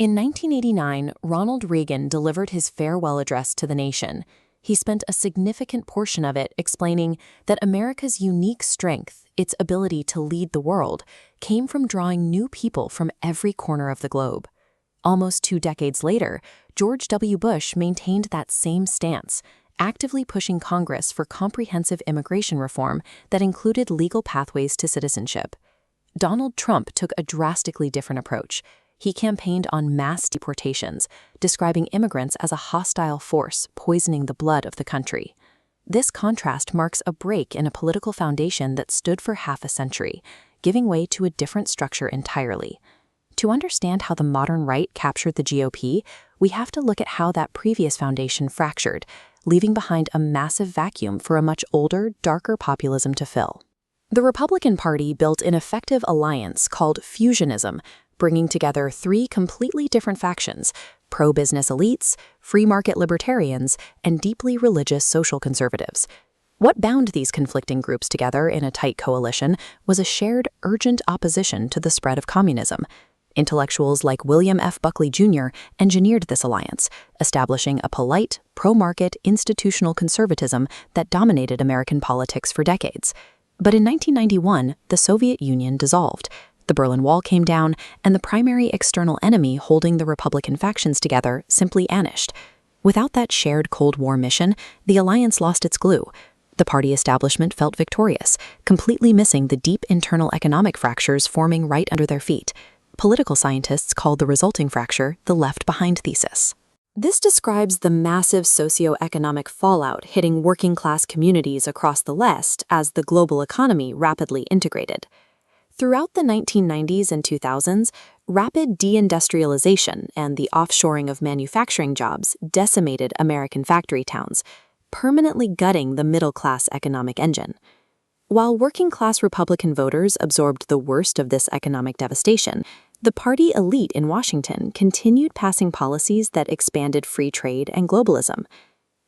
In 1989, Ronald Reagan delivered his farewell address to the nation. He spent a significant portion of it explaining that America's unique strength, its ability to lead the world, came from drawing new people from every corner of the globe. Almost 2 decades later, George W. Bush maintained that same stance, actively pushing Congress for comprehensive immigration reform that included legal pathways to citizenship. Donald Trump took a drastically different approach. He campaigned on mass deportations, describing immigrants as a hostile force poisoning the blood of the country. This contrast marks a break in a political foundation that stood for half a century, giving way to a different structure entirely. To understand how the modern right captured the GOP, we have to look at how that previous foundation fractured, leaving behind a massive vacuum for a much older, darker populism to fill. The Republican Party built an effective alliance called Fusionism, bringing together 3 completely different factions: pro-business elites, free-market libertarians, and deeply religious social conservatives. What bound these conflicting groups together in a tight coalition was a shared, urgent opposition to the spread of communism. Intellectuals like William F. Buckley Jr. engineered this alliance, establishing a polite, pro-market, institutional conservatism that dominated American politics for decades. But in 1991, the Soviet Union dissolved. The Berlin Wall came down, and the primary external enemy holding the Republican factions together simply vanished. Without that shared Cold War mission, the alliance lost its glue. The party establishment felt victorious, completely missing the deep internal economic fractures forming right under their feet. Political scientists called the resulting fracture the left behind thesis. This describes the massive socioeconomic fallout hitting working-class communities across the West as the global economy rapidly integrated. Throughout the 1990s and 2000s, rapid deindustrialization and the offshoring of manufacturing jobs decimated American factory towns, permanently gutting the middle-class economic engine. While working-class Republican voters absorbed the worst of this economic devastation, the party elite in Washington continued passing policies that expanded free trade and globalism.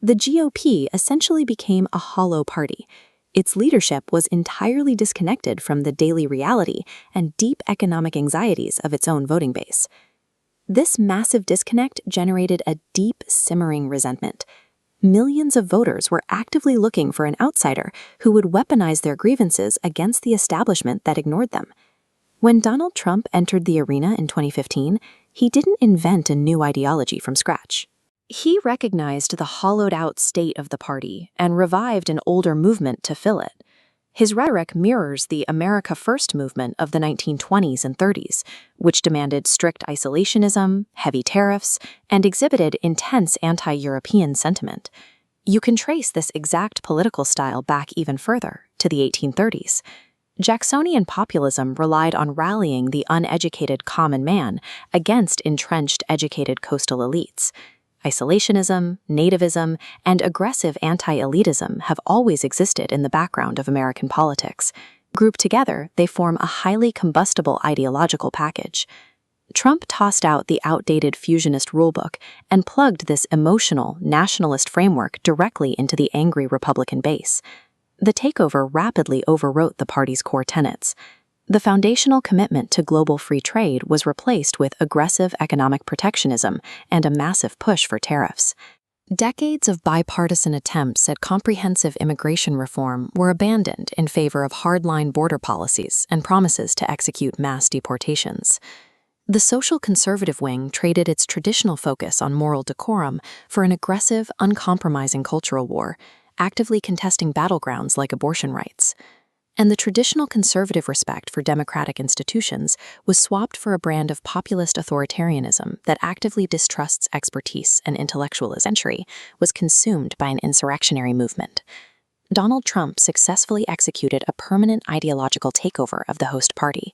The GOP essentially became a hollow party. Its leadership was entirely disconnected from the daily reality and deep economic anxieties of its own voting base. This massive disconnect generated a deep, simmering resentment. Millions of voters were actively looking for an outsider who would weaponize their grievances against the establishment that ignored them. When Donald Trump entered the arena in 2015, he didn't invent a new ideology from scratch. He recognized the hollowed-out state of the party and revived an older movement to fill it. His rhetoric mirrors the America First movement of the 1920s and 30s, which demanded strict isolationism, heavy tariffs, and exhibited intense anti-European sentiment. You can trace this exact political style back even further, to the 1830s. Jacksonian populism relied on rallying the uneducated common man against entrenched educated coastal elites. Isolationism, nativism, and aggressive anti-elitism have always existed in the background of American politics. Grouped together, they form a highly combustible ideological package. Trump tossed out the outdated fusionist rulebook and plugged this emotional, nationalist framework directly into the angry Republican base. The takeover rapidly overwrote the party's core tenets. The foundational commitment to global free trade was replaced with aggressive economic protectionism and a massive push for tariffs. Decades of bipartisan attempts at comprehensive immigration reform were abandoned in favor of hardline border policies and promises to execute mass deportations. The social conservative wing traded its traditional focus on moral decorum for an aggressive, uncompromising cultural war, actively contesting battlegrounds like abortion rights. And the traditional conservative respect for democratic institutions was swapped for a brand of populist authoritarianism that actively distrusts expertise and intellectualism. Century was consumed by an insurrectionary movement. Donald Trump successfully executed a permanent ideological takeover of the host party.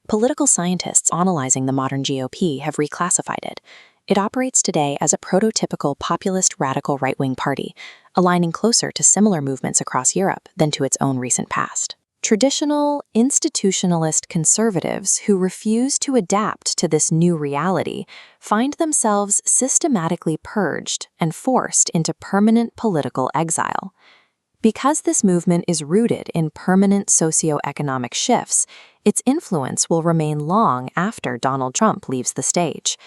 Political scientists analyzing the modern GOP have reclassified it. It operates today as a prototypical populist radical right-wing party, aligning closer to similar movements across Europe than to its own recent past. Traditional, institutionalist conservatives who refuse to adapt to this new reality find themselves systematically purged and forced into permanent political exile. Because this movement is rooted in permanent socioeconomic shifts, its influence will remain long after Donald Trump leaves the stage.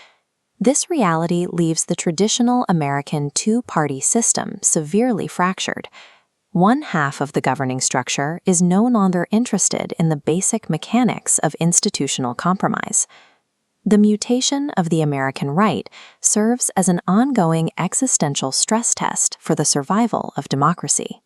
This reality leaves the traditional American two-party system severely fractured. One half of the governing structure is no longer interested in the basic mechanics of institutional compromise. The mutation of the American right serves as an ongoing existential stress test for the survival of democracy.